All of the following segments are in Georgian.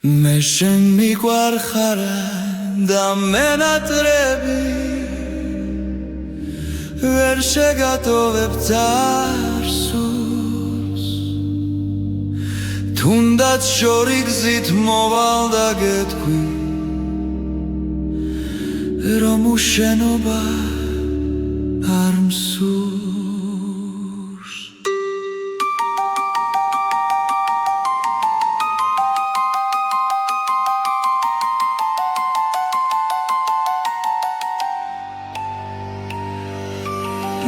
მე შენ მიყვარხარა და მენატრები ვერ შეგატოვებ წარსულს თუნდაც შორი გზით მოვალ და გეტყვი რომ უშენობა არ მსურს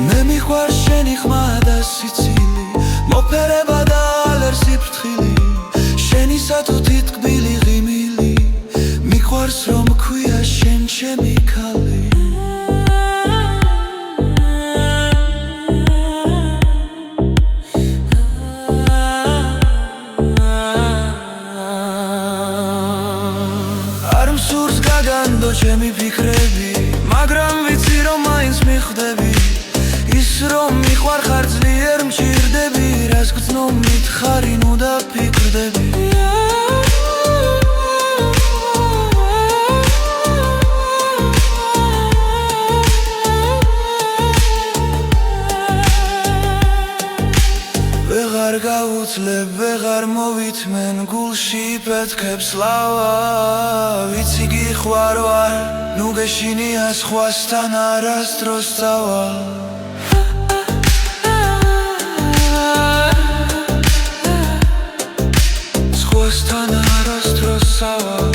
მე მიყვარს შენი ხმა და სიცილი მოფერება და ალერსი ფრთხილი შენისათუთი ტკბილი ღიმილი მიყვარს რომ ქვია შენ ჩემი ქალი არ მსურს გაგანდო ჩემი ფიქრები მაგრამ ვიცი რომ მაინც მიხვდები ის რომ მიყვარხარ ძლიერ მჭირდები რას გძნობ მითხარი ნუ დაფიქრდები ვეღარ გაუძლებ ვეღარ მოვითმენ გულში პეთქებს ლავა ვიცი გიხვარ ვარ ნუ გეშინია სხვასთან არასდროს წავალ სხვასთან არასდროს წავალ